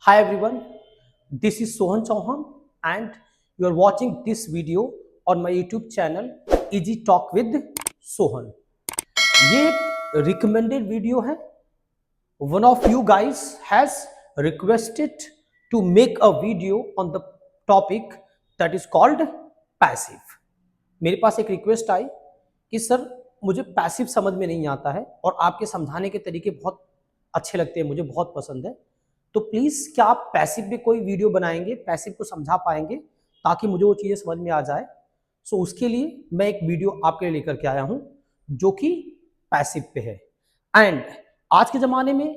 Hi everyone, this is Sohan Chauhan and you are watching this video on my YouTube channel Easy Talk with Sohan. ये एक recommended video है. One of you guys has requested to make a video on the topic that is called passive. मेरे पास एक request आई कि sir मुझे passive समझ में नहीं आता है और आपके समझाने के तरीके बहुत अच्छे लगते हैं, मुझे बहुत पसंद है. तो प्लीज़ क्या आप पैसिव में कोई वीडियो बनाएंगे, पैसिव को समझा पाएंगे ताकि मुझे वो चीज़ें समझ में आ जाए. सो उसके लिए मैं एक वीडियो आपके लिए लेकर के आया हूँ जो कि पैसिव पे है. एंड आज के ज़माने में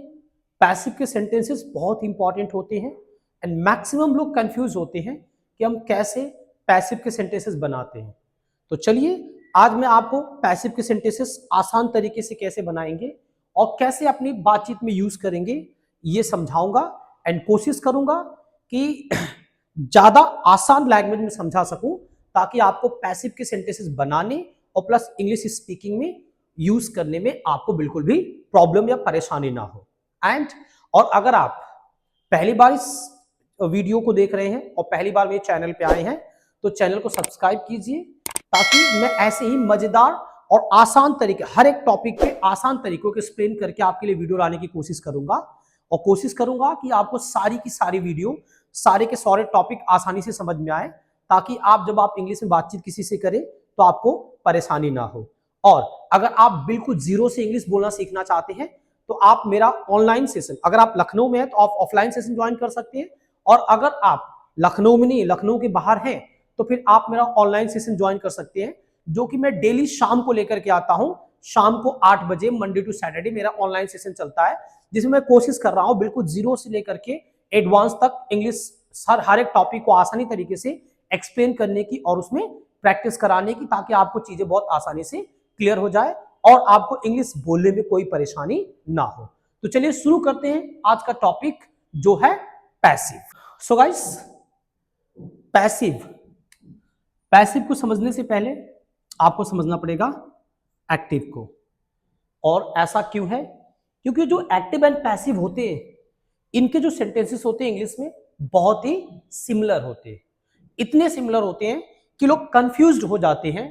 पैसिव के सेंटेंसेस बहुत इंपॉर्टेंट होते हैं एंड मैक्सिमम लोग कंफ्यूज होते हैं कि हम कैसे पैसिव के सेंटेंसेस बनाते हैं. तो चलिए आज मैं आपको पैसिव के सेंटेंसेस आसान तरीके से कैसे बनाएंगे और कैसे अपनी बातचीत में यूज करेंगे ये समझाऊंगा एंड कोशिश करूंगा कि ज्यादा आसान लैंग्वेज में समझा सकूं ताकि आपको पैसिव के सेंटेंसेस बनाने और प्लस इंग्लिश स्पीकिंग में यूज करने में आपको बिल्कुल भी प्रॉब्लम या परेशानी ना हो. एंड और अगर आप पहली बार इस वीडियो को देख रहे हैं और पहली बार मेरे चैनल पे आए हैं तो चैनल को सब्सक्राइब कीजिए ताकि मैं ऐसे ही मजेदार और आसान तरीके हर एक टॉपिक पे आसान तरीकों को एक्सप्लेन करके आपके लिए वीडियो लाने की कोशिश करूंगा और कोशिश करूंगा कि आपको सारी की सारी वीडियो सारे के सारे टॉपिक आसानी से समझ में आए ताकि आप जब आप इंग्लिश में बातचीत किसी से करें तो आपको परेशानी ना हो. और अगर आप बिल्कुल जीरो से इंग्लिश बोलना सीखना चाहते हैं तो आप मेरा ऑनलाइन सेशन, अगर आप लखनऊ में हैं तो आप ऑफलाइन सेशन ज्वाइन कर सकते हैं और अगर आप लखनऊ में नहीं लखनऊ के बाहर हैं तो फिर आप मेरा ऑनलाइन सेशन ज्वाइन कर सकते हैं जो कि मैं डेली शाम को लेकर के आता हूं. शाम को 8 बजे मंडे टू सैटरडे मेरा ऑनलाइन सेशन चलता है जिसमें मैं कोशिश कर रहा हूं बिल्कुल जीरो से लेकर के एडवांस तक इंग्लिश हर एक टॉपिक को आसानी तरीके से एक्सप्लेन करने की और उसमें प्रैक्टिस कराने की ताकि आपको चीजें बहुत आसानी से क्लियर हो जाए और आपको इंग्लिश बोलने में कोई परेशानी ना हो. तो चलिए शुरू करते हैं आज का टॉपिक जो है पैसिव. सो गाइस, पैसिव को समझने से पहले आपको समझना पड़ेगा एक्टिव को. और ऐसा क्यों है? क्योंकि जो एक्टिव एंड पैसिव होते हैं इनके जो सेंटेंसेस होते हैं इंग्लिश में बहुत ही सिमिलर होते हैं. इतने सिमिलर होते हैं कि लोग कंफ्यूज्ड हो जाते हैं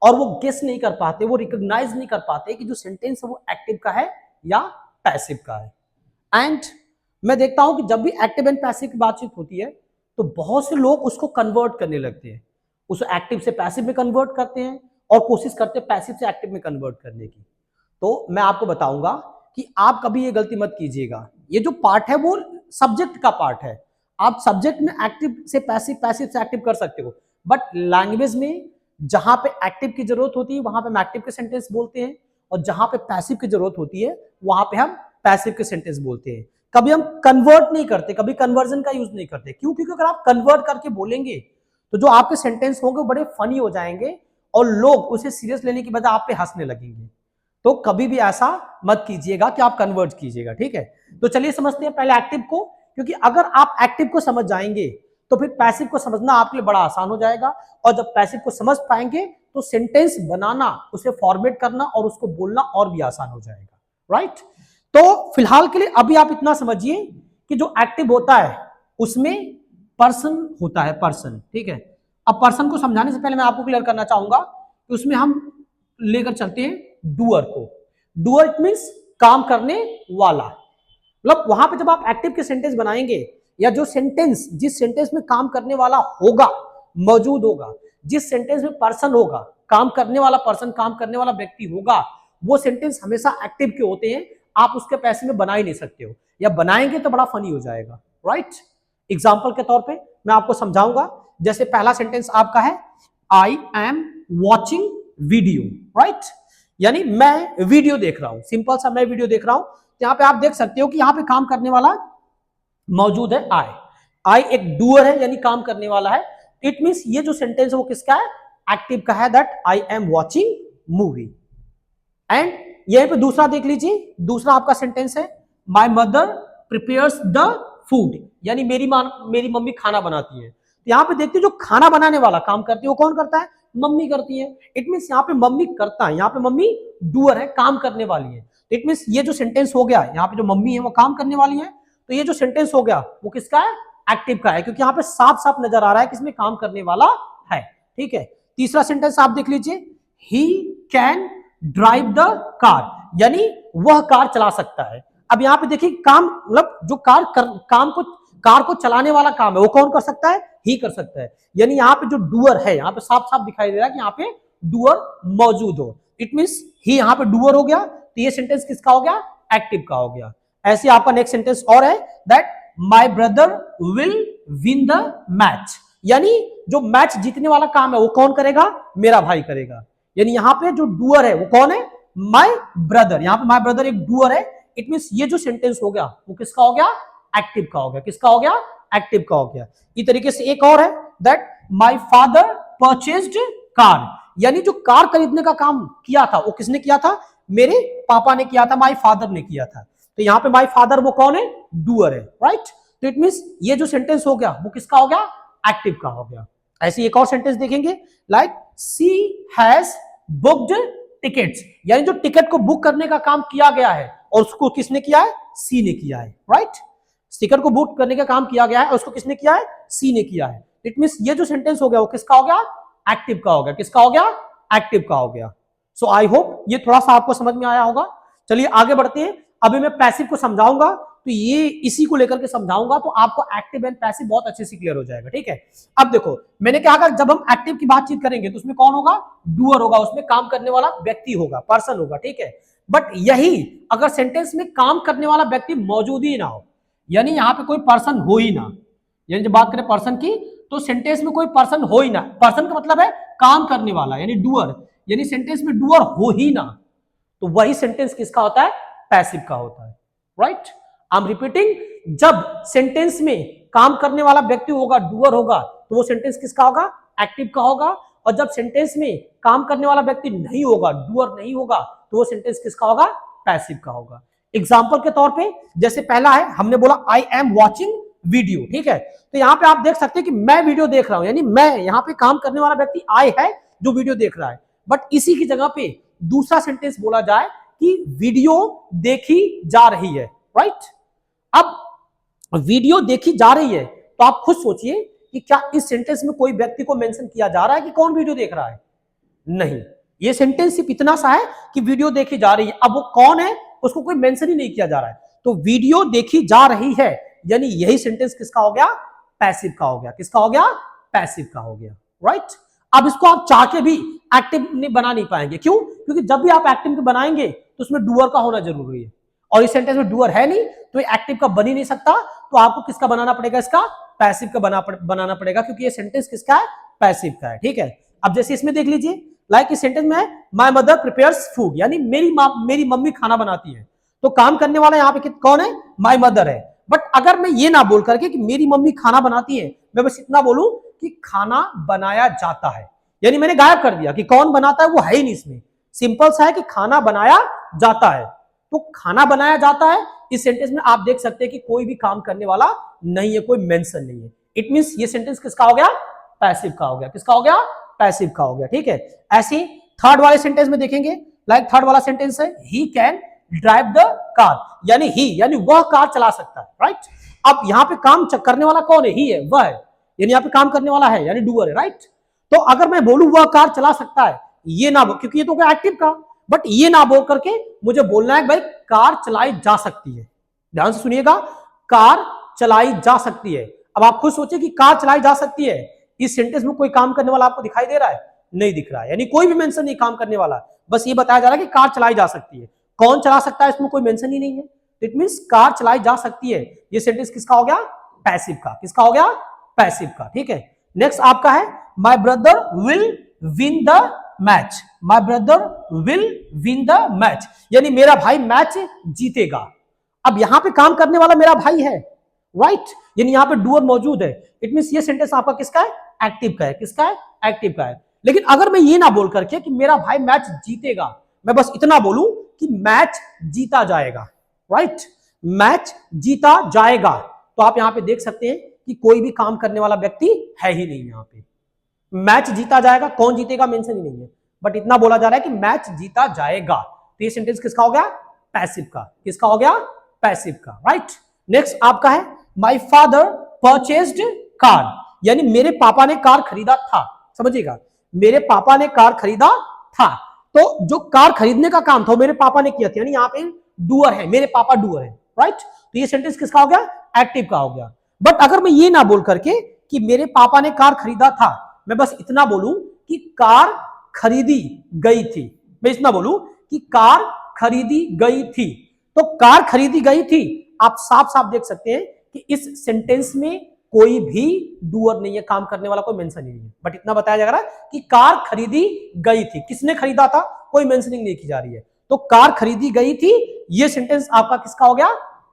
और वो गेस नहीं कर पाते, वो रिकॉग्नाइज नहीं कर पाते कि जो सेंटेंस है वो एक्टिव का है या पैसिव का है. एंड मैं देखता हूं कि जब भी एक्टिव एंड पैसिव की बातचीत होती है तो बहुत से लोग उसको कन्वर्ट करने लगते हैं, उसे एक्टिव से पैसिव में कन्वर्ट करते हैं और कोशिश करते हैं पैसिव से एक्टिव में कन्वर्ट करने की. तो मैं आपको बताऊंगा कि आप कभी ये गलती मत कीजिएगा. ये जो पार्ट है वो सब्जेक्ट का पार्ट है. आप सब्जेक्ट में एक्टिव से पैसिव, पैसिव से एक्टिव कर सकते हो, बट लैंग्वेज में जहां पे एक्टिव की जरूरत होती है वहां पे हम एक्टिव के सेंटेंस बोलते हैं और जहां पे पैसिव की जरूरत होती है वहां पे हम पैसिव के सेंटेंस बोलते हैं. कभी हम कन्वर्ट नहीं करते, कभी कन्वर्जन का यूज नहीं करते. क्यों? क्योंकि अगर आप कन्वर्ट करके बोलेंगे तो जो आपके सेंटेंस होंगे वो बड़े फनी हो जाएंगे और लोग उसे सीरियस लेने की बजाय आप पे हंसने लगेंगे. तो कभी भी ऐसा मत कीजिएगा कि आप कन्वर्ट कीजिएगा. ठीक है, तो चलिए समझते हैं पहले एक्टिव को, क्योंकि अगर आप एक्टिव को समझ जाएंगे तो फिर पैसिव को समझना आपके लिए बड़ा आसान हो जाएगा और जब पैसिव को समझ पाएंगे तो सेंटेंस बनाना, उसे फॉर्मेट करना और उसको बोलना और भी आसान हो जाएगा. राइट? तो फिलहाल के लिए अभी आप इतना समझिए कि जो एक्टिव होता है उसमें पर्सन होता है, पर्सन. ठीक है, अब पर्सन को समझाने से पहले मैं आपको क्लियर करना चाहूंगा कि उसमें हम लेकर चलते हैं डूअर को. डूअर इट मींस काम करने वाला. मतलब वहां पे जब आप एक्टिव के सेंटेंस बनाएंगे या जो सेंटेंस, जिस सेंटेंस में काम करने वाला होगा, मौजूद होगा, जिस सेंटेंस में पर्सन होगा, काम करने वाला पर्सन, काम करने वाला व्यक्ति होगा, वो सेंटेंस हमेशा एक्टिव के होते हैं. आप उसके पैसे में बना ही नहीं सकते हो, या बनाएंगे तो बड़ा फनी हो जाएगा. राइट? एग्जाम्पल के तौर पर मैं आपको समझाऊंगा. जैसे पहला सेंटेंस आपका है I am watching video. Right? यानी मैं वीडियो देख रहा हूं. सिंपल सा मैं वीडियो देख रहा हूं. यहां पे आप देख सकते हो कि यहां पे काम करने वाला मौजूद है आई एक डूअर है यानी काम करने वाला है. इट मींस ये जो सेंटेंस है वो किसका है? एक्टिव का है. That I am watching movie. And यहीं पे दूसरा देख लीजिए, दूसरा आपका सेंटेंस है my mother prepares the food, यानी मेरी मम्मी खाना बनाती है. तो यहां पे देखते हो जो खाना बनाने वाला काम करती है वो कौन करता है? मम्मी करती है. इट मींस यहाँ पे मम्मी करता है, यहाँ पे मम्मी डूअर है, काम करने वाली है. इट मींस ये जो सेंटेंस हो गया, यहाँ पे जो मम्मी है वो काम करने वाली है. तो ये जो सेंटेंस हो गया वो किसका है, एक्टिव का है, क्योंकि यहाँ पे साफ साफ नजर आ रहा है कि इसमें काम करने वाला है। ठीक है, तीसरा सेंटेंस आप देख लीजिए, he can drive the car, यानी वह कार चला सकता है। अब यहाँ पे देखिए काम, मतलब जो कार को चलाने वाला काम है वो कौन कर सकता है, ही कर सकता है। यानी यहाँ पे जो डूअर है, यहाँ पे साफ साफ दिखाई दे रहा है कि यहाँ पे डूअर मौजूद हो, इट मींस ही यहाँ पे डूअर हो गया, तो ये सेंटेंस किसका हो गया, एक्टिव का हो गया। ऐसे आपका नेक्स्ट सेंटेंस और है, that my brother will win the match, यानी जो मैच जीतने वाला काम है वो कौन करेगा, मेरा भाई करेगा। यानी यहाँ पे जो डूअर है वो कौन है, माय ब्रदर। यहाँ पे माय ब्रदर एक डूअर है, इट मींस ये जो सेंटेंस हो गया वो किसका हो गया, एक्टिव का हो गया। किसका हो गया, एक्टिव का हो गया। इस तरीके से एक और है, that my father purchased car, यानी जो कार खरीदने का काम किया था वो किसने किया था, मेरे पापा ने किया था, माय फादर ने किया था। तो यहाँ पे माय फादर वो कौन है, डूअर है, राइट। तो इट मींस ये जो सेंटेंस हो गया वो किसका हो गया, एक्टिव का हो गया। ऐसे एक और सेंटेंस देखेंगे, like she has booked tickets, यानी जो टिकट को बुक करने का काम किया गया है और उसको किसने किया है, सी ने किया है, राइट। टिकट को बुक करने का काम किया गया है और उसको किसने किया है, सी ने किया है। इट मींस ये जो सेंटेंस हो गया वो किसका हो गया, एक्टिव का हो गया। किसका हो गया, एक्टिव का हो गया। सो आई होप ये थोड़ा सा आपको समझ में आया होगा। चलिए आगे बढ़ते हैं। अभी मैं पैसिव को समझाऊंगा, तो ये इसी को लेकर के समझाऊंगा, तो आपको एक्टिव एंड पैसिव बहुत अच्छे से क्लियर हो जाएगा। ठीक है, अब देखो मैंने कहा जब हम एक्टिव की बातचीत करेंगे तो उसमें कौन होगा, डूअर होगा, उसमें काम करने वाला व्यक्ति होगा, पर्सन होगा। ठीक है, बट यही अगर सेंटेंस में काम करने वाला व्यक्ति मौजूद ही ना हो, यानी यहाँ पे कोई पर्सन हो ही ना, यानी जब बात करें पर्सन की तो सेंटेंस में कोई पर्सन हो ही ना, पर्सन का मतलब है काम करने वाला, यानी डूअर, यानी सेंटेंस में डूअर हो ही ना, तो वही सेंटेंस किसका होता है, पैसिव का होता है, राइट। आई एम रिपीटिंग, जब सेंटेंस में काम करने वाला व्यक्ति होगा, डूअर होगा, तो वो सेंटेंस किसका होगा, एक्टिव का होगा। और जब सेंटेंस में काम करने वाला व्यक्ति नहीं होगा, डूअर नहीं होगा, तो वो सेंटेंस किसका होगा, पैसिव का होगा। एग्जाम्पल के तौर पे जैसे पहला है, हमने बोला आई एम वॉचिंग वीडियो। ठीक है, तो यहाँ पे आप देख सकते हैं कि मैं वीडियो देख रहा हूं, यानी मैं, यहाँ पे काम करने वाला व्यक्ति आई है जो वीडियो देख रहा है। बट इसी की जगह पे दूसरा सेंटेंस बोला जाए कि वीडियो देखी जा रही है, राइट। अब वीडियो देखी जा रही है तो आप खुद सोचिए कि क्या इस सेंटेंस में कोई व्यक्ति को मेंशन किया जा रहा है कि कौन वीडियो देख रहा है, नहीं। ये सेंटेंस सिर्फ इतना सा है कि वीडियो देखी जा रही है, अब वो कौन है उसको कोई मेंशन ही नहीं किया जा रहा है। तो वीडियो देखी जा रही है, यानी यही सेंटेंस किसका हो गया, पैसिव का हो गया। किसका हो गया, पैसिव का हो गया, राइट। अब इसको आप चाह के भी एक्टिव बना नहीं पाएंगे, क्यों, क्योंकि जब भी आप एक्टिव बनाएंगे तो उसमें डूअर का होना जरूरी है, और इस सेंटेंस में डूअर है नहीं तो ये एक्टिव का बन ही नहीं सकता। तो आपको किसका बनाना पड़ेगा, इसका पैसिव का बनाना पड़ेगा, क्योंकि ये सेंटेंस किसका है, पैसिव का है। ठीक है, अब जैसे इसमें देख लीजिए, लाइक इस सेंटेंस में है माय मदर प्रिपेयर्स फूड, यानी मेरी मम्मी खाना बनाती है। तो काम करने वाला यहाँ पे कौन है, माय मदर है। बट अगर मैं ये ना बोल करके कि मेरी मम्मी खाना बनाती है, मैं बस इतना बोलूं कि खाना बनाया जाता है, यानी मैंने गायब कर दिया कि कौन बनाता है, वो है ही नहीं इसमें। सिंपल सा है कि खाना बनाया जाता है, तो खाना बनाया जाता है। इस सेंटेंस में आप देख सकते हैं कि कोई भी काम करने वाला नहीं है, कोई मेंशन नहीं है। इट मींस ये सेंटेंस किसका हो गया, पैसिव का हो गया। किसका हो गया, पैसिव का हो गया। ठीक है, ऐसे थर्ड वाले सेंटेंस में देखेंगे, लाइक थर्ड वाला सेंटेंस है he can drive the car, यानी ही, यानी वह कार चला सकता है, राइट। अब यहाँ पे काम करने वाला कौन है, ही है, वह है, यानी यहाँ पे काम करने वाला है, यानी डूअर है, राइट। तो अगर मैं बोलूं वह कार चला सकता है, ये ना, क्योंकि ये तो क्या एक्टिव का, बट ये ना बोल करके मुझे बोलना है भाई कार चलाई जा सकती है। ध्यान से सुनिएगा, कार चलाई जा सकती है। अब आप खुद सोचिए कि कार चलाई जा सकती है, इस सेंटेंस में कोई काम करने वाला आपको दिखाई दे रहा है, नहीं दिख रहा है, यानी कोई भी मेंशन नहीं काम करने वाला, बस ये बताया जा रहा है कि कार चलाई जा सकती है। कौन चला सकता है, इसमें कोई मेंशन ही नहीं है। इट मींस कार चलाई जा सकती है। ये सेंटेंस किसका हो गया, पैसिव का। किसका हो गया, पैसिव का। ठीक है, नेक्स्ट आपका है my brother will win the match. My brother will win the match, यानी मेरा भाई मैच जीतेगा। अब यहां पे काम करने वाला मेरा भाई है, राइट, यानी यहां पे डूअर मौजूद है। इट मींस ये सेंटेंस आपका किसका है, एक्टिव का है। किसका है, एक्टिव का है। लेकिन अगर मैं ये ना बोल करके कि मेरा भाई मैच जीतेगा, मैं बस इतना बोलूं कि मैच जीता जाएगा, राइट, मैच जीता जाएगा, तो आप यहां पे देख सकते हैं कि कोई भी काम करने वाला व्यक्ति है ही नहीं। यहां पे मैच जीता जाएगा, कौन जीतेगा मेंशन ही नहीं है, बट इतना बोला जा रहा है कि मैच जीता जाएगा। तो ये सेंटेंस किसका हो गया, पैसिव का। किसका हो गया, पैसिव का, राइट। नेक्स्ट आपका है माय फादर परचेज्ड कार, यानी मेरे पापा ने कार खरीदा था, समझिएगा, मेरे पापा ने कार खरीदा था। तो जो कार खरीदने का काम था वो मेरे पापा ने किया था, यानी यहाँ पे डूअर है, मेरे पापा डूअर है, राइट। तो ये सेंटेंस किसका हो गया? एक्टिव का हो गया। बट अगर मैं ये ना बोल करके कि मेरे पापा ने कार खरीदा था, मैं बस इतना बोलूं कि कार खरीदी गई थी, मैं इतना बोलूं कि कार खरीदी गई थी, तो कार खरीदी गई थी, आप साफ साफ देख सकते हैं कि इस सेंटेंस में कोई भी डूअर नहीं है, काम करने वाला कोई मेंशन नहीं है, बट इतना बताया जा रहा है कि कार खरीदी गई थी। किसने खरीदा था? कोई मेंशनिंग नहीं की जा रही है, तो कार खरीदी गई थी। ये सेंटेंस आपका किसका हो गया?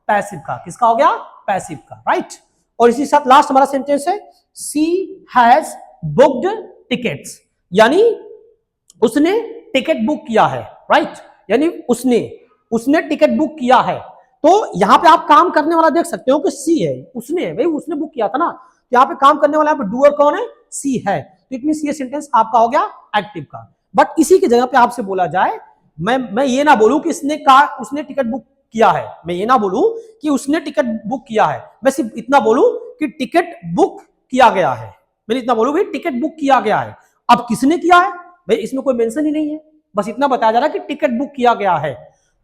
पैसिव का। किसका हो गया? पैसिव का, राइट। और इसी साथ लास्ट हमारा सेंटेंस है शी हैज बुक्ड टिकट्स, यानी उसने टिकट बुक किया है, राइट, यानी उसने टिकट बुक किया है। तो यहां पे आप काम करने वाला देख सकते हो कि सी है, उसने है भाई, उसने बुक किया था ना, तो यहाँ पे काम करने वाला डूअर कौन है? सी है। तो इट मींस ये सेंटेंस आपका हो गया एक्टिव का। बट इसी की जगह पे आपसे बोला जाए, मैं ये ना बोलूं कि उसने टिकट बुक किया है, मैं ये ना बोलूं कि उसने टिकट बुक किया है, मैं सिर्फ इतना बोलूं कि टिकट बुक किया गया है, मैंने इतना बोलूं भाई टिकट बुक किया गया है। अब किसने किया है भाई, इसमें कोई मेंशन ही नहीं है, बस इतना बताया जा रहा है कि टिकट बुक किया गया है।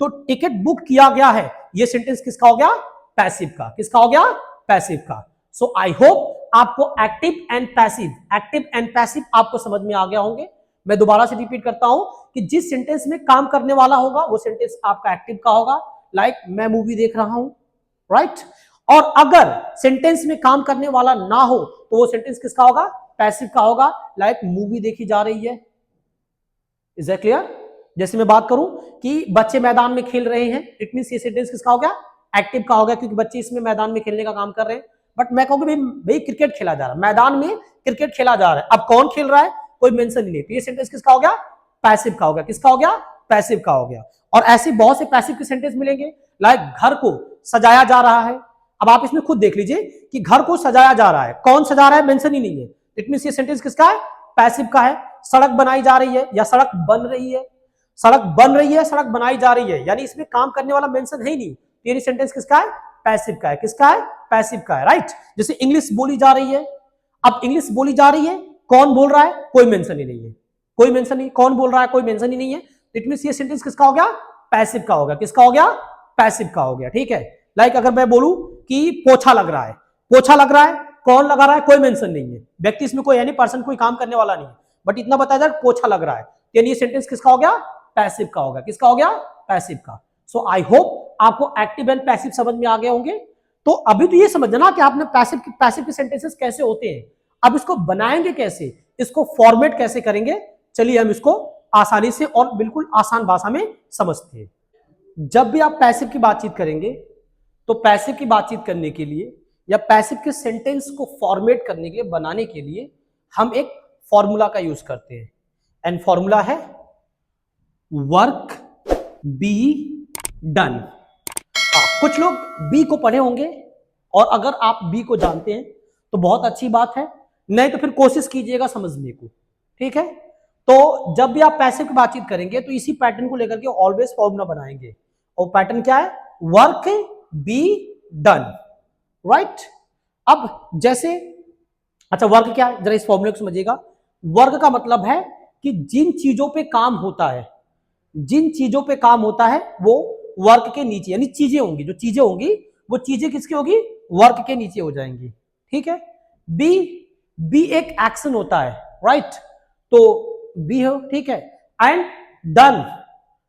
तो टिकट बुक किया गया है, ये सेंटेंस किसका हो गया? पैसिव का। किसका हो गया? पैसिव का। सो आई होप आपको एक्टिव एंड पैसिव आपको समझ में आ गया होंगे। मैं दोबारा से रिपीट करता हूं कि जिस सेंटेंस में काम करने वाला होगा वो सेंटेंस आपका एक्टिव का होगा, लाइक मैं मूवी देख रहा हूं, राइट। और अगर सेंटेंस में काम करने वाला ना हो तो वो सेंटेंस किसका होगा? पैसिव का होगा, लाइक मूवी देखी जा रही है। Is that clear? जैसे मैं बात करूं कि बच्चे मैदान में खेल रहे हैं, इट मींस ये सेंटेंस किसका हो गया? एक्टिव का हो गया, क्योंकि बच्चे इसमें मैदान में खेलने का काम कर रहे हैं। बट मैं कहूंगी भाई क्रिकेट खेला जा रहा है, मैदान में क्रिकेट खेला जा रहा है, अब कौन खेल रहा है कोई मेंशन नहीं, तो ये सेंटेंस किसका हो गया? पैसिव का हो गया। किसका हो गया? पैसिव का हो गया। और ऐसे बहुत से पैसिव के सेंटेंस मिलेंगे, लाइक घर को सजाया जा रहा है। अब आप इसमें खुद देख लीजिए कि घर को सजाया जा रहा है, कौन सजा रहा है मेंशन ही नहीं है, इट मींस ये सेंटेंस किसका है? पैसिव का है। सड़क बनाई जा रही है या सड़क बन रही है, सड़क बन रही है, सड़क बनाई जा रही है, यानी इसमें काम करने वाला मेंशन है ही नहीं, तो ये सेंटेंस किसका है? पैसिव का है। किसका है? पैसिव का है, राइट। जैसे इंग्लिश बोली जा रही है, अब इंग्लिश बोली जा रही है, कौन बोल रहा है? कोई मेंशन ही नहीं है, कोई मेंशन नहीं, कौन बोल रहा है? कोई मेंशन ही नहीं है, इट मींस ये सेंटेंस किसका हो गया? पैसिव का हो गया। किसका हो गया? पैसिव का हो गया, ठीक है। लाइक अगर मैं बोलूं कि पोछा लग रहा है, पोछा लग रहा है, कौन लगा रहा है? कोई मेंशन नहीं है, व्यक्ति इसमें कोई यानी पर्सन कोई काम करने वाला नहीं है, बट इतना बताया जाए पोछा लग रहा है, यानी ये सेंटेंस किसका हो गया? पैसिव का होगा। किसका हो गया? पैसिव का। सो आई होप आपको एक्टिव एंड पैसिव समझ में आ गए होंगे। तो अभी तो ये समझना कि आपने पैसिव के सेंटेंसेस कैसे होते हैं, अब इसको बनाएंगे कैसे, इसको फॉर्मेट कैसे करेंगे, चलिए हम इसको आसानी से और बिल्कुल आसान भाषा में समझते हैं। जब भी आप पैसिव की बातचीत करेंगे तो पैसिव की बातचीत करने के लिए या पैसिव के सेंटेंस को फॉर्मेट करने के लिए, बनाने के लिए हम एक फॉर्मूला का यूज करते हैं, एंड फॉर्मूला है वर्क बी डन। कुछ लोग बी को पढ़े होंगे, और अगर आप बी को जानते हैं तो बहुत अच्छी बात है, नहीं तो फिर कोशिश कीजिएगा समझने को, ठीक है। तो जब भी आप पैसिव की बातचीत करेंगे तो इसी पैटर्न को लेकर के ऑलवेज फॉर्मूला बनाएंगे, और पैटर्न क्या है? Work be done, right. अब जैसे, अच्छा वर्क क्या है, जरा इस फॉर्मूले को समझिएगा। वर्क का मतलब है कि जिन चीजों पे काम होता है, जिन चीजों पे काम होता है वो वर्क के नीचे, यानी चीजें होंगी, जो चीजें होंगी वो चीजें किसकी होगी? वर्क के नीचे हो जाएंगी, ठीक है। बी एक एक्शन होता है, राइट, तो बी हो, ठीक है। एंड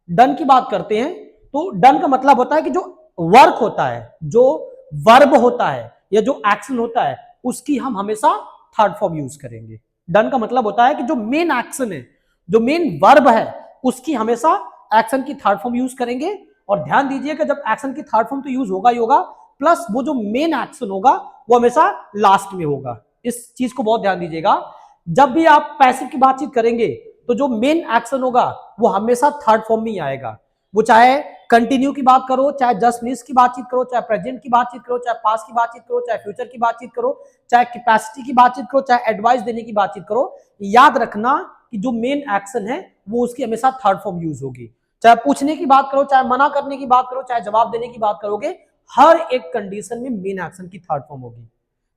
डन की बात करते हैं तो डन का मतलब होता है कि जो वर्क होता है, जो वर्ब होता है या जो एक्शन होता है, उसकी हम हमेशा थर्ड फॉर्म यूज करेंगे। डन का मतलब होता है कि जो मेन एक्शन है, जो मेन वर्ब है, उसकी हमेशा एक्शन की थर्ड फॉर्म यूज करेंगे। और ध्यान दीजिएगा जब एक्शन की थर्ड फॉर्म तो यूज होगा ही होगा, प्लस वो जो मेन एक्शन होगा वो हमेशा लास्ट में होगा। इस चीज को बहुत ध्यान दीजिएगा, जब भी आप पैसिव की बातचीत करेंगे तो जो मेन एक्शन होगा वो हमेशा थर्ड फॉर्म में ही आएगा। वो चाहे कंटिन्यू की बात करो, चाहे जस्ट फिनिश की बातचीत करो, चाहे प्रेजेंट की बातचीत करो, चाहे पास्ट की बातचीत करो, चाहे फ्यूचर की बातचीत करो, चाहे कैपेसिटी की बातचीत करो, चाहे एडवाइस देने की बातचीत करो, याद रखना कि जो मेन एक्शन है वो उसकी हमेशा थर्ड फॉर्म यूज होगी। चाहे पूछने की बात करो, चाहे मना करने की बात करो, चाहे जवाब देने की बात करोगे, हर एक कंडीशन में मेन एक्शन की थर्ड फॉर्म होगी।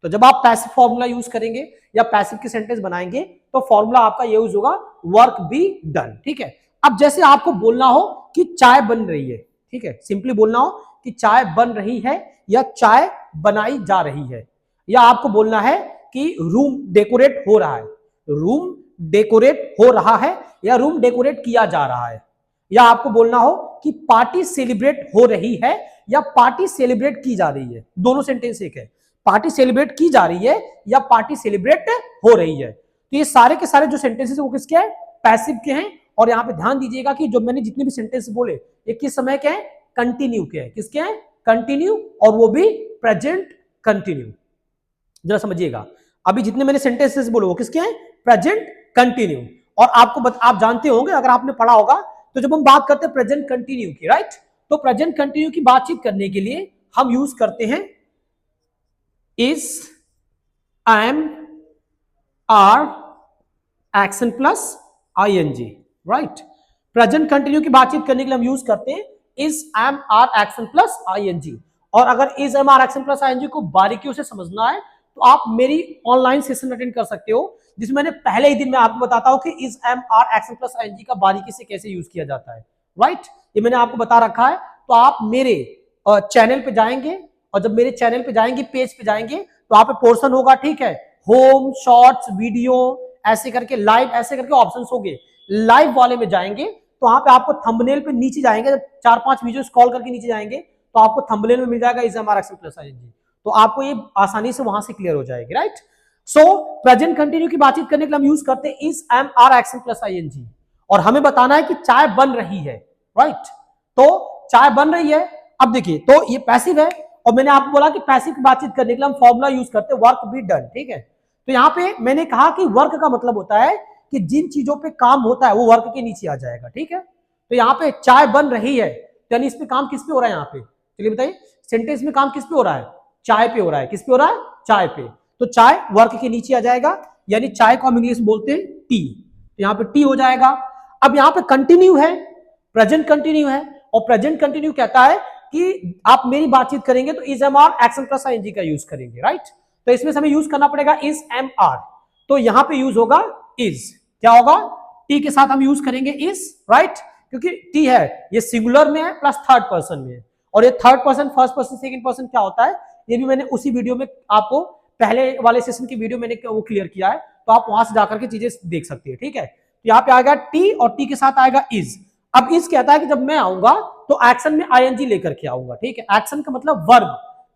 तो जब आप पैसिव फॉर्मूला यूज करेंगे या पैसिव की सेंटेंस बनाएंगे तो फॉर्मूला आपका ये यूज होगा वर्क बी डन। ठीक है, अब जैसे आपको बोलना हो कि चाय बन रही है, ठीक है, सिंपली बोलना हो कि चाय बन रही है या चाय बनाई जा रही है, या आपको बोलना है कि रूम डेकोरेट हो रहा है, रूम डेकोरेट हो रहा है या रूम डेकोरेट किया जा रहा है, या आपको बोलना हो कि पार्टी सेलिब्रेट हो रही है या पार्टी सेलिब्रेट की जा रही है। दोनों सेंटेंस एक है, पार्टी सेलिब्रेट की जा रही है या पार्टी सेलिब्रेट हो रही है। तो ये सारे के सारे जो सेंटेंसेस है वो किसके हैं, पैसिव के हैं। और यहाँ पे ध्यान दीजिएगा कि जो मैंने जितने भी सेंटेंस बोले ये किस समय के हैं, कंटिन्यू के हैं। किसके हैं, कंटिन्यू, और वो भी प्रेजेंट कंटिन्यू। जरा समझिएगा, अभी जितने मैंने सेंटेंसेस बोले वो किसके हैं, प्रेजेंट कंटिन्यू। और आपको आप जानते होंगे, अगर आपने पढ़ा होगा, तो जब हम बात करते हैं प्रेजेंट कंटिन्यू की, राइट, तो प्रेजेंट कंटिन्यू की बातचीत करने के लिए हम यूज करते हैं is, am, are, action plus ing, right. Present continue की बातचीत करने के लिए हम यूज करते हैं is, am, are, action plus ing। और अगर is, am, are, action plus ing को बारीकियों से समझना है तो आप मेरी ऑनलाइन सेशन अटेंड कर सकते हो, जिसमें मैंने पहले ही दिन में आपको बताता हूं कि is, am, are, action plus ing का बारीकी से कैसे यूज किया जाता है, राइट। ये मैंने आपको बता रखा है। तो आप मेरे चैनल पे जाएंगे, और जब मेरे चैनल पे जाएंगे, पेज पे जाएंगे, तो आप पे पोर्शन होगा, ठीक है, होम, शॉर्ट्स, वीडियो, ऐसे करके लाइव, ऐसे करके ऑप्शंस होंगे। लाइव वाले में जाएंगे तो वहां पे आपको थंबनेल पे नीचे जाएंगे, जब 4-5 वीडियो स्क्रॉल करके नीचे जाएंगे तो आपको थंबनेल में मिल जाएगा is am are action plus ING. तो आपको ये आसानी से वहां से क्लियर हो जाएगी, राइट। सो प्रेजेंट कंटिन्यू की बातचीत करने के लिए हम यूज करते हैं is am are action plus ING, और हमें बताना है कि चाय बन रही है, राइट। तो चाय बन रही है। अब देखिए, तो ये पैसिव है, और मैंने आपको बोला कि पैसिव की बातचीत करने के लिए हम फॉर्मूला यूज करते हैं वर्क बी डन, ठीक है। तो यहाँ पे मैंने कहा कि वर्क का मतलब होता है कि जिन चीजों पे काम होता है वो वर्क के नीचे आ जाएगा, ठीक है। तो यहाँ पे चाय बन रही है, यानी इस पे काम किस पे हो रहा है, यहाँ पे चलिए बताइए, सेंटेंस में काम किस पे हो रहा है, चाय पे हो रहा है। किस पे हो रहा है, चाय पे। तो चाय वर्क के नीचे आ जाएगा, यानी चाय को हम इंग्लिश में बोलते हैं टी, तो यहाँ पे टी हो जाएगा। अब यहाँ पे कंटिन्यू है, प्रेजेंट कंटिन्यू है, और प्रेजेंट कंटिन्यू कहता है कि आप मेरी बातचीत करेंगे तो is am are action plus ING का यूज करेंगे, राइट। तो इसमें हमें यूज करना पड़ेगा इज एम आर, तो यहां पे यूज होगा इज, क्या होगा, टी के साथ हम यूज करेंगे इज, राइट, क्योंकि टी है ये सिंगुलर में है प्लस थर्ड पर्सन में है, और ये third person, first person, second person क्या होता है ये भी मैंने उसी वीडियो में आपको, पहले वाले सेशन की वीडियो मैंने वो क्लियर किया है, तो आप वहां से जाकर के चीजें देख सकते हैं, ठीक है। तो यहाँ पे आएगा टी, और टी के साथ आएगा इज। अब इज कहता है कि जब मैं आऊंगा तो एक्शन में आईएनजी लेकर के आऊंगा, ठीक है। एक्शन का मतलब वर्ब,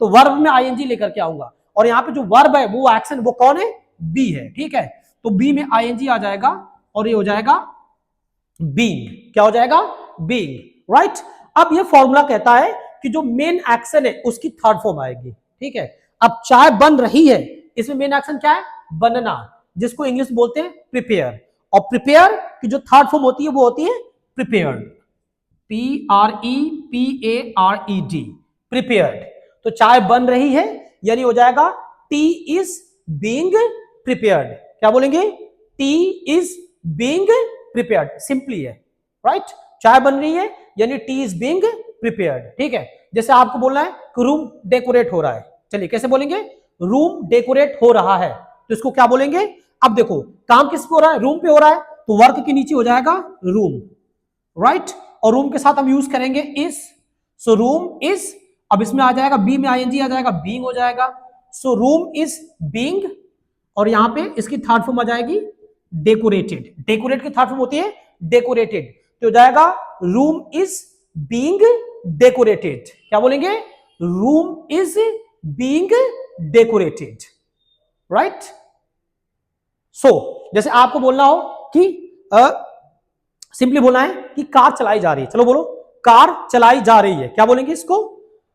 तो वर्ब में आईएनजी लेकर के आऊंगा, और यहाँ पे जो वर्ब है वो एक्शन, वो कौन है, बी है, ठीक है। तो बी में आईएनजी आ जाएगा और ये हो जाएगा बीइंग, क्या हो जाएगा, बीइंग, राइट। अब ये फॉर्मूला कहता है कि जो मेन एक्शन है उसकी थर्ड फॉर्म आएगी, ठीक है। अब चाय बन रही है, इसमें मेन एक्शन क्या है, बनना, जिसको इंग्लिश बोलते हैं प्रिपेयर, और प्रिपेयर की जो थर्ड फॉर्म होती है वो होती है प्रिपेयर्ड, PREPARED, प्रिपेयर्ड। तो चाय बन रही है यानी हो जाएगा टी इज बीइंग प्रिपेयर्ड, क्या बोलेंगे, T is being prepared, simply है, राइट। चाय बन रही है यानी टी इज बीइंग प्रिपेयर्ड, ठीक है। जैसे आपको बोलना है कि रूम डेकोरेट हो रहा है, चलिए कैसे बोलेंगे, रूम डेकोरेट हो रहा है, तो इसको क्या बोलेंगे। अब देखो काम किस पे हो रहा है, रूम पे हो रहा है, तो वर्क के नीचे हो जाएगा रूम, राइट, और रूम के साथ हम यूज करेंगे इज, सो रूम इज, अब इसमें आ जाएगा बी में आईएनजी आ जाएगा, बीइंग हो जाएगा, सो रूम इज बीइंग, और यहां पे इसकी थर्ड फॉर्म आ जाएगी डेकोरेटेड, डेकोरेट की थर्ड फॉर्म होती है डेकोरेटेड, तो हो जाएगा रूम इज बीइंग डेकोरेटेड, क्या बोलेंगे, room is being decorated, right. So जैसे आपको बोलना हो कि सिंपली बोलना है कि कार चलाई जा रही है, चलो बोलो कार चलाई जा रही है, क्या बोलेंगे इसको,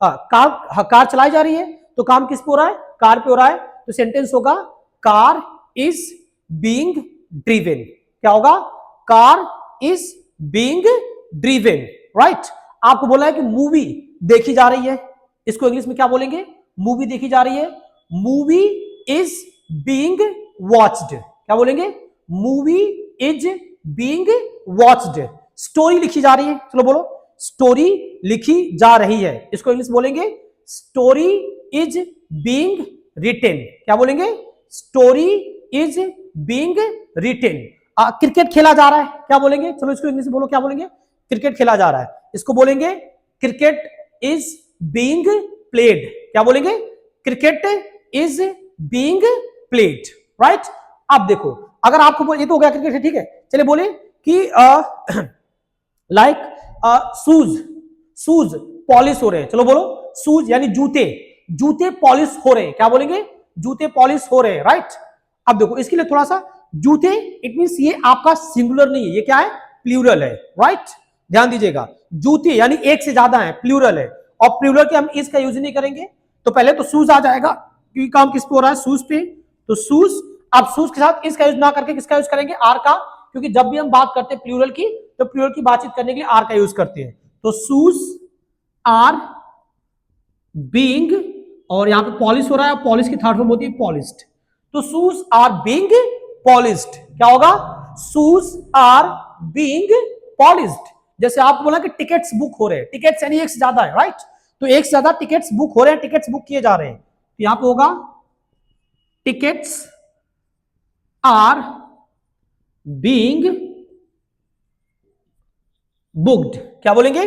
कार चलाई जा रही है, तो काम किस पे हो रहा है, कार पे हो रहा है, तो सेंटेंस होगा कार इज बीइंग ड्रिवन, क्या होगा, car is being driven, right. आपको बोला है कि मूवी देखी जा रही है, इसको इंग्लिश में क्या बोलेंगे, मूवी देखी जा रही है, मूवी इज बीइंग वॉच्ड, क्या बोलेंगे, movie is being watched, story लिखी जा रही है, चलो बोलो स्टोरी लिखी जा रही है, इसको इंग्लिश बोलेंगे स्टोरी इज बीइंग रिटेन। क्या बोलेंगे? Story is being written. Cricket खेला जा रहा है, क्या बोलेंगे? चलो इसको इंग्लिश में बोलो, क्या बोलेंगे? क्रिकेट खेला जा रहा है, इसको बोलेंगे क्रिकेट इज बीइंग प्लेड। क्या बोलेंगे? Cricket is being played, right. अब देखो, अगर आपको ये तो हो गया क्रिकेट है, ठीक है। चलिए बोले कि लाइक शूज पॉलिश हो रहे हैं। चलो बोलो, शूज यानी जूते पॉलिश हो रहे हैं। क्या बोलेंगे? जूते पॉलिश हो रहे हैं, राइट। अब देखो इसके लिए थोड़ा सा, जूते इट मींस ये आपका सिंगुलर नहीं है, ये क्या है? प्लूरल है, राइट। ध्यान दीजिएगा, जूते यानी एक से ज्यादा है, प्लूरल है, और प्लूरल के हम इसका यूज नहीं करेंगे। तो पहले तो शूज आ जाएगा, क्योंकि काम किस पे हो रहा है? शूज पे। तो शूज, अब शूज के साथ इसका यूज ना करके किसका यूज करेंगे? आर का, क्योंकि जब भी हम बात करते हैं प्लूरल की, तो प्लूरल की बातचीत करने के लिए आर का यूज करते हैं। तो शूज आर बीइंग, और यहां पे पॉलिश हो रहा है, पॉलिश की थर्ड फॉर्म होती है पॉलिश्ड। तो शूज आर बीइंग पॉलिश्ड, क्या होगा? Shoes are being polished. जैसे आपको बोला कि टिकट्स बुक हो रहे हैं, टिकट्स यानी एक से ज्यादा है, राइट। तो एक से ज्यादा टिकट्स बुक हो रहे हैं, टिकट्स बुक किए जा रहे हैं, तो यहां पे होगा टिकट्स आर बीइंग बुक्ड। क्या बोलेंगे?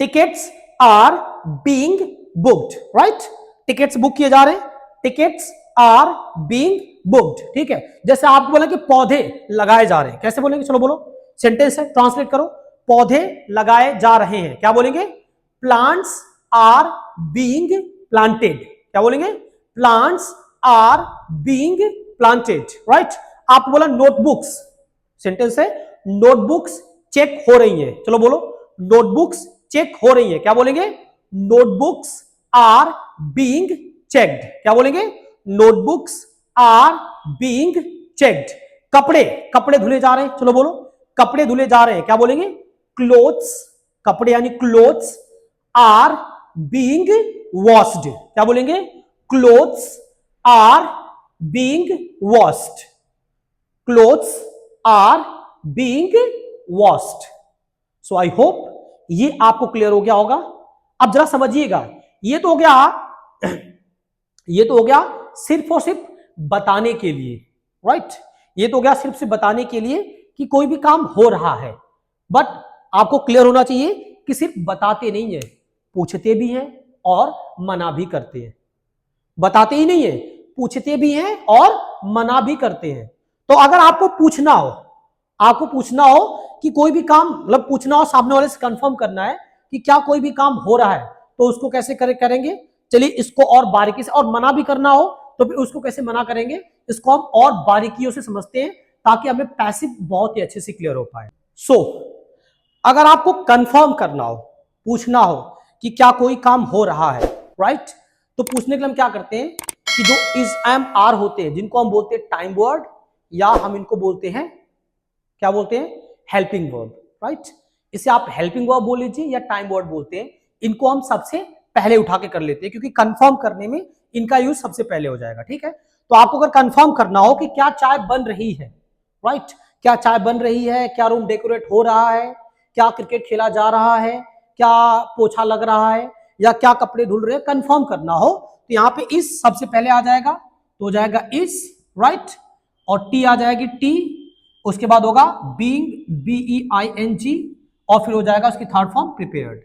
Tickets are being booked, right. Tickets book किए जा रहे हैं, टिकट्स आर बीइंग बुक्ड, ठीक है। जैसे आपको बोला कि पौधे लगाए जा रहे हैं, कैसे बोलेंगे? चलो बोलो, सेंटेंस है, ट्रांसलेट करो। पौधे लगाए जा रहे हैं, क्या बोलेंगे? Plants are being planted. क्या बोलेंगे? Plants are being planted, right. आपको बोला नोटबुक्स, सेंटेंस है, नोटबुक्स चेक हो रही है। चलो बोलो, नोटबुक्स चेक हो रही है। क्या बोलेंगे? Notebooks are being checked. क्या बोलेंगे? Notebooks are being checked. कपड़े धुले जा रहे हैं। चलो बोलो, कपड़े धुले जा रहे हैं। क्या बोलेंगे? क्लोथ्स, कपड़े यानी क्लोथ्स आर बीइंग वॉश्ड। क्या बोलेंगे? Clothes are being washed. Clothes are being washed. So I hope ये आपको क्लियर हो गया होगा। अब जरा समझिएगा, ये तो हो गया सिर्फ और सिर्फ बताने के लिए, राइट। ये तो हो गया सिर्फ से बताने के लिए कि कोई भी काम हो रहा है। बट आपको क्लियर होना चाहिए कि सिर्फ बताते नहीं है, पूछते भी हैं और मना भी करते हैं। बताते ही नहीं है, पूछते भी हैं और मना भी करते हैं। तो अगर आपको पूछना हो कि कोई भी काम, मतलब पूछना हो, सामने वाले से कंफर्म करना है कि क्या कोई भी काम हो रहा है, तो उसको कैसे करेंगे? चलिए इसको और बारीकी से, और मना भी करना हो तो फिर उसको कैसे मना करेंगे, इसको हम और बारीकियों से समझते हैं, ताकि हमें पैसिव बहुत ही अच्छे से क्लियर हो पाए। सो अगर आपको कंफर्म करना हो, पूछना हो कि क्या कोई काम हो रहा है, राइट, तो पूछने के लिए हम क्या करते हैं कि जो इज, एम, आर होते हैं, जिनको हम बोलते हैं टाइम वर्ड, या हम इनको बोलते हैं, क्या बोलते हैं? Helping verb, right. इसे आप हेल्पिंग वर्ब बोल लीजिए या टाइम वर्ड बोलते हैं। इनको हम सबसे पहले उठा के कर लेते हैं, क्योंकि कंफर्म करने में इनका यूज सबसे पहले हो जाएगा, ठीक है। तो आपको अगर कंफर्म करना हो कि क्या चाय बन रही है, राइट, क्या चाय बन रही है, क्या रूम डेकोरेट हो रहा है, क्या क्रिकेट खेला जा रहा है, क्या पोछा लग रहा है, या क्या कपड़े धुल रहे हैं, कंफर्म करना हो तो यहाँ पे इस सबसे पहले आ जाएगा, तो हो जाएगा इस, राइट, और टी आ जाएगी टी, उसके बाद होगा बीइंग, BEING, और फिर हो जाएगा उसकी थर्ड फॉर्म प्रिपेयर्ड।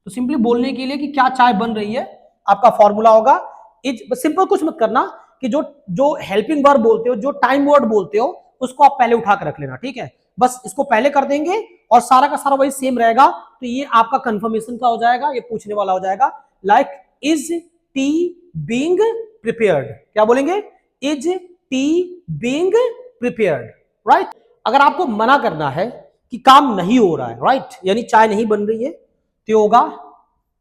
तो सिंपली बोलने के लिए कि क्या चाय बन रही है, आपका फॉर्मूला होगा इज। सिंपल कुछ मत करना कि जो हेल्पिंग वर्ब बोलते हो, जो टाइम वर्ड बोलते हो, उसको आप पहले उठा कर रख लेना, ठीक है। बस इसको पहले कर देंगे और सारा का सारा वही सेम रहेगा, तो ये आपका कंफर्मेशन का हो जाएगा, ये पूछने वाला हो जाएगा। Like is T being prepared. क्या बोलेंगे? Is T being prepared, right. अगर आपको मना करना है कि काम नहीं हो रहा है, राइट, यानी चाय नहीं बन रही है, तो होगा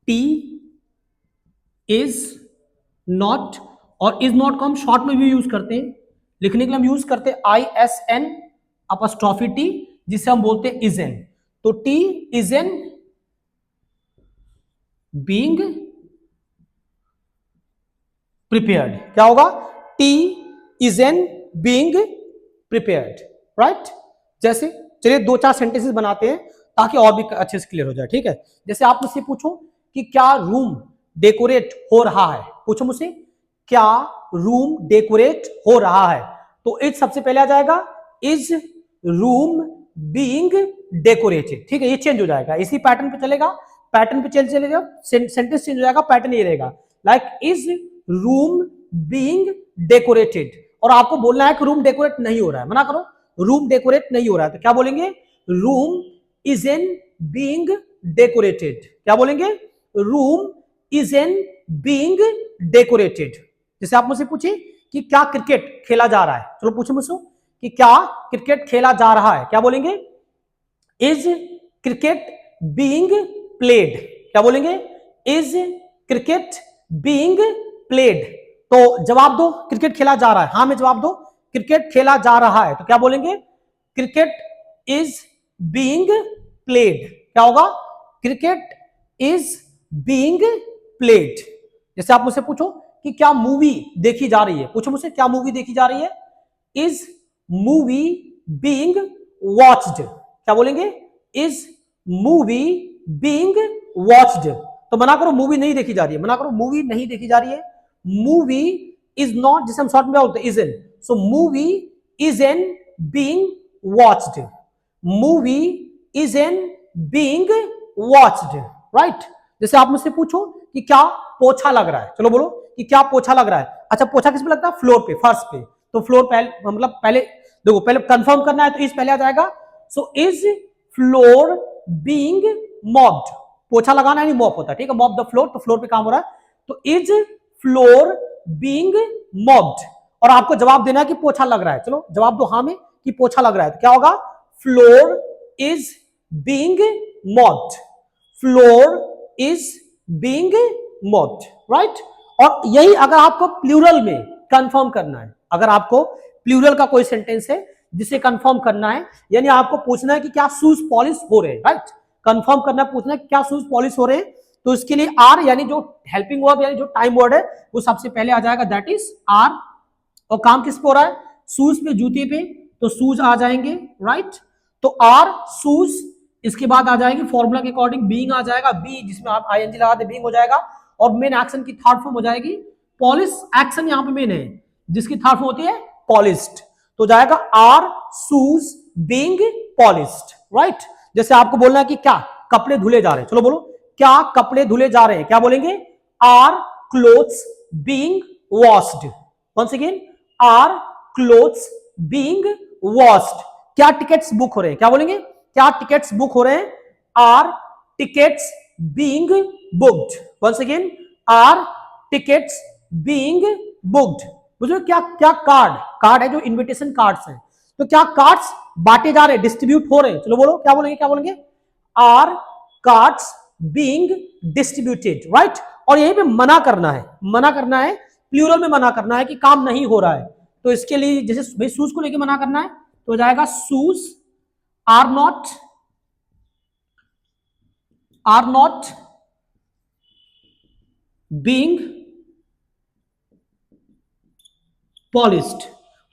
टी इज नॉट, और इज नॉट को हम शॉर्ट में भी यूज करते हैं, लिखने के लिए हम यूज करते हैं ISN अपॉस्ट्रोफी टी, जिसे हम बोलते हैं इज एन। तो T is an being prepared. क्या होगा? T is an being prepared, right. जैसे चलिए 2-4 सेंटेंसेस बनाते हैं ताकि और भी अच्छे से क्लियर हो जाए, ठीक है। जैसे आप मुझसे पूछो कि क्या रूम डेकोरेट हो रहा है? पूछो मुझसे, क्या रूम डेकोरेट हो रहा है? तो इज सबसे पहले आ जाएगा, इज रूम बीइंग डेकोरेटेड। ठीक है, ये चेंज हो जाएगा, इसी पैटर्न पे चलेगा, पैटर्न पे चलेगा, सेंटेंस चेंज हो जाएगा, पैटर्न ये रहेगा, like is room being decorated. और आपको बोलना है कि रूम डेकोरेट नहीं हो रहा है, मना करो, रूम डेकोरेट नहीं हो रहा है, तो क्या बोलेंगे? Room is an being decorated. क्या बोलेंगे? Room is an being decorated. जैसे आप मुझसे पूछे कि क्या क्रिकेट खेला जा रहा है, चलो पूछो मुझसे कि क्या क्रिकेट खेला जा रहा है, क्या बोलेंगे? Is cricket being played. क्या बोलेंगे? Is cricket being played. तो जवाब दो, क्रिकेट खेला जा रहा है, हाँ में जवाब दो, क्रिकेट खेला जा रहा है, तो क्या बोलेंगे? Cricket is being played. क्या होगा? Cricket is being played. जैसे आप मुझसे पूछो कि क्या मूवी देखी जा रही है, पूछो मुझसे क्या मूवी देखी जा रही है? Is movie being watched. क्या बोलेंगे? Is movie being watched. तो मना करो, मूवी नहीं देखी जा रही है, मना करो, मूवी नहीं देखी जा रही है। मूवी इज नॉट, जिसे हम शॉर्ट में बोलते हैं is an, so movie is an being watched. Movie is an being watched, right. जैसे आप मुझसे पूछो कि क्या पोछा लग रहा है, चलो बोलो कि क्या पोछा लग रहा है। अच्छा, पोछा किस पे लगता है? फ्लोर पे, फर्श पे। तो फ्लोर पहले, मतलब पहले देखो, पहले कंफर्म करना है तो इज पहले आ जाएगा। So is floor being mopped. पोछा लगाना है, नहीं मॉप होता, ठीक है, मॉप द फ्लोर, तो फ्लोर पे काम हो रहा है, तो इज फ्लोर बीइंग मॉप्ड। और आपको जवाब देना है कि पोछा लग रहा है, चलो जवाब दो हाँ में कि पोछा लग रहा है, तो क्या होगा? Floor is being mopped. Floor is being mopped, right. और यही अगर आपको प्लूरल में कंफर्म करना है, अगर आपको प्लूरल का कोई सेंटेंस है जिसे कंफर्म करना है, यानी आपको पूछना है कि क्या शूज पॉलिश हो रहे हैं, राइट, कंफर्म करना, पूछना है क्या शूज पॉलिश हो रहे हैं, तो इसके लिए आर यानी जो हेल्पिंग वर्ब यानी जो टाइम वर्ड है वो सबसे पहले आ जाएगा, दैट इज आर। और काम किस पे हो रहा है? शूज पे, जूते पे, तो शूज आ जाएंगे, राइट। तो आर शूज, इसके बाद आ जाएंगे फॉर्मूला के अकॉर्डिंग बीइंग आ जाएगा, बी जिसमें आप आईएनजी लगा दे बीइंग हो जाएगा, और मेन एक्शन की थर्ड फॉर्म हो जाएगी पॉलिश। एक्शन यहां पे मेन है, जिसकी थर्ड फॉर्म होती है पॉलिश्ड, तो जाएगा are shoes being polished, right. जैसे आपको बोलना है कि क्या कपड़े धुले जा रहे हैं, चलो बोलो क्या कपड़े धुले जा रहे हैं, क्या बोलेंगे? Are clothes being washed. Once again, are clothes being washed. क्या टिकट्स बुक हो रहे हैं, क्या बोलेंगे? क्या टिकट्स बुक हो रहे हैं? Are tickets being booked. Once again, are tickets being booked. बुझो क्या क्या कार्ड, कार्ड है जो इनविटेशन कार्ड्स हैं, तो क्या कार्ड्स बांटे जा रहे हैं, डिस्ट्रीब्यूट हो रहे हैं, चलो बोलो क्या बोलेंगे? क्या बोलेंगे? Are cards being distributed, right. और यहीं पे मना करना है, मना करना है, प्लूरल में मना करना है कि काम नहीं हो रहा है, तो इसके लिए जैसे भाई शूज को लेके मना करना है तो हो जाएगा shoes are not being polished,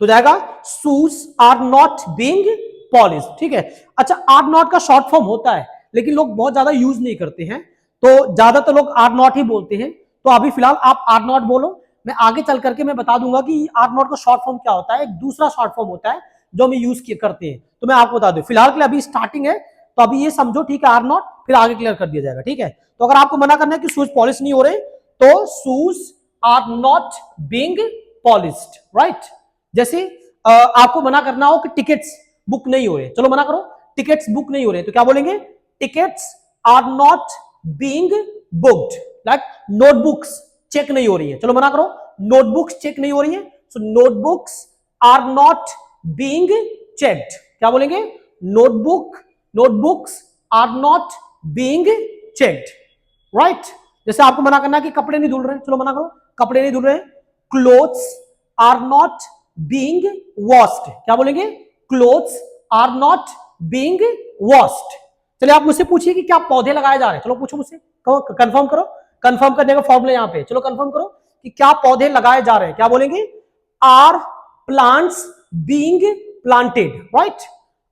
तो जाएगा shoes are not being polished, ठीक है। अच्छा, आर नॉट का शॉर्ट फॉर्म होता है लेकिन लोग बहुत ज्यादा यूज नहीं करते हैं, तो ज्यादातर लोग आर नॉट ही बोलते हैं, तो अभी फिलहाल आप आर नॉट बोलो, मैं आगे चल करके मैं बता दूंगा कि आर नॉट का शॉर्ट फॉर्म क्या होता है, एक दूसरा शॉर्ट फॉर्म होता है जो हम यूज करते हैं, तो मैं आपको बता दूं, फिलहाल के लिए अभी स्टार्टिंग है, तो अभी ये समझो, ठीक है, आर नॉट, फिर आगे क्लियर कर दिया जाएगा, ठीक है। तो अगर आपको मना करना है कि शूज पॉलिश नहीं हो रहे, तो shoes are not being polished, right. जैसे आपको मना करना हो कि टिकट्स बुक नहीं हो रहे, चलो मना करो, टिकट्स बुक नहीं हो रहे, तो क्या बोलेंगे? Tickets are not being booked, like notebooks check नहीं हो रही है, चलो मना करो, नोटबुक्स चेक नहीं हो रही है, so notebooks are not being checked. क्या बोलेंगे? Notebooks are not being checked, right. जैसे आपको मना करना है कि कपड़े नहीं धुल रहे, चलो मना करो, कपड़े नहीं धुल रहे, clothes are not being washed. क्या बोलेंगे? Clothes are not being washed. चलिए आप मुझसे पूछिए कि क्या पौधे लगाए जा रहे हैं, चलो पूछो मुझसे, कंफर्म करो, कंफर्म करने का फॉर्मूला यहां पे, चलो कंफर्म करो कि क्या पौधे लगाए जा रहे हैं, क्या बोलेंगे? Are plants being planted, right,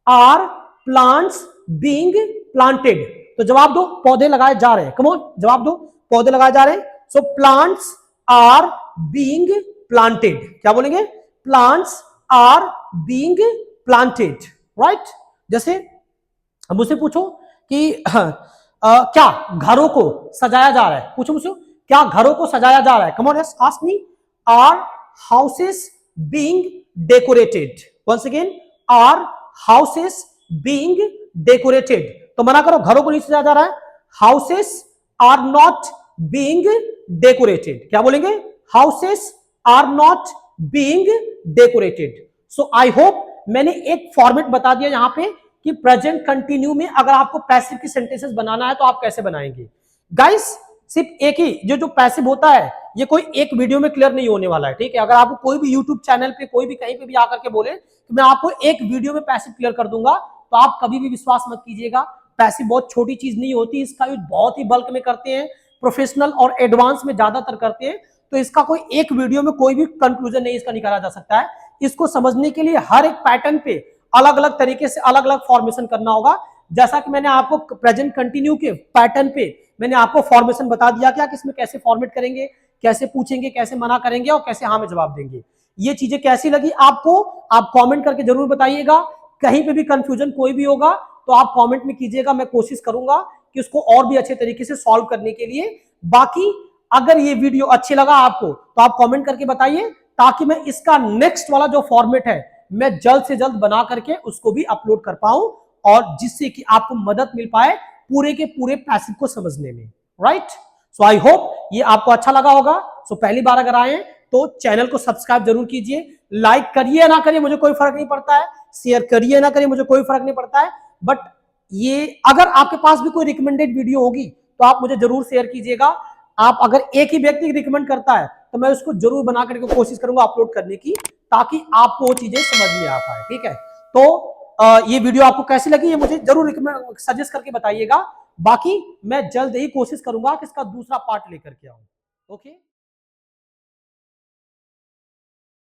are plants being planted. तो जवाब दो, पौधे लगाए जा रहे हैं, कम ऑन जवाब दो, पौधे लगाए जा रहे हैं, so plants are being planted, क्या बोलेंगे, plants are being planted, right. जैसे अब मुझसे पूछो कि क्या घरों को सजाया जा रहा है, पूछो मुझसे क्या घरों को सजाया जा रहा है, come on ask me, are houses being decorated, once again, are houses being decorated, तो मना करो, घरों को नहीं सजाया जा रहा है, houses are not being decorated, क्या बोलेंगे, houses are not being decorated. So I hope मैंने एक फॉर्मेट बता दिया यहां पे कि प्रेजेंट कंटिन्यू में अगर आपको पैसिव की सेंटेंसेस बनाना है तो आप कैसे बनाएंगे। गाइस सिर्फ एक ही जो पैसिव होता है ये कोई एक वीडियो में क्लियर नहीं होने वाला है, ठीक है। अगर आपको कोई भी यूट्यूब चैनल पे कोई भी कहीं पे भी आकर के बोले कि मैं आपको एक वीडियो में पैसिव क्लियर कर दूंगा, तो आप कभी भी विश्वास मत कीजिएगा। पैसिव बहुत छोटी चीज नहीं होती, इसका यूज बहुत ही बल्क में करते हैं, प्रोफेशनल और एडवांस में ज्यादातर करते हैं, तो इसका कोई एक वीडियो में कोई भी कंक्लूजन नहीं इसका निकाला जा सकता है। इसको समझने के लिए हर एक पैटर्न पे अलग अलग तरीके से अलग अलग फॉर्मेशन करना होगा। जैसा कि मैंने आपको प्रेजेंट कंटिन्यू के पैटर्न पे मैंने आपको फॉर्मेशन बता दिया क्या कि इसमें कैसे फॉर्मेट करेंगे, कैसे पूछेंगे, कैसे मना करेंगे और कैसे हाँ में जवाब देंगे। ये चीजें कैसी लगी आपको, आप कमेंट करके जरूर बताइएगा। कहीं पे भी कंफ्यूजन कोई भी होगा तो आप कमेंट में कीजिएगा, मैं कोशिश करूंगा कि उसको और भी अच्छे तरीके से सॉल्व करने के लिए। बाकी अगर ये वीडियो अच्छी लगा आपको तो आप कमेंट करके बताइए, ताकि मैं इसका नेक्स्ट वाला जो फॉर्मेट है मैं जल्द से जल्द बना करके उसको भी अपलोड कर पाऊं, और जिससे कि आपको मदद मिल पाए पूरे के पूरे पैसिव को समझने में, राइट। सो आई होप ये आपको अच्छा लगा होगा। सो पहली बार अगर आए तो चैनल को सब्सक्राइब जरूर कीजिए, लाइक करिए ना करिए मुझे कोई फर्क नहीं पड़ता है, शेयर करिए ना करिए मुझे कोई फर्क नहीं पड़ता है, बट ये अगर आपके पास भी कोई रिकमेंडेड वीडियो होगी तो आप मुझे जरूर शेयर कीजिएगा। आप अगर एक ही व्यक्ति रिकमेंड करता है तो मैं उसको जरूर बना करके कोशिश करूंगा अपलोड करने की, ताकि आपको वो चीजें समझ में आ पाए, ठीक है। तो ये वीडियो आपको कैसी लगी ये मुझे जरूर सजेस्ट करके बताइएगा। बाकी मैं जल्द ही कोशिश करूंगा कि इसका दूसरा पार्ट लेकर के आऊं, ओके।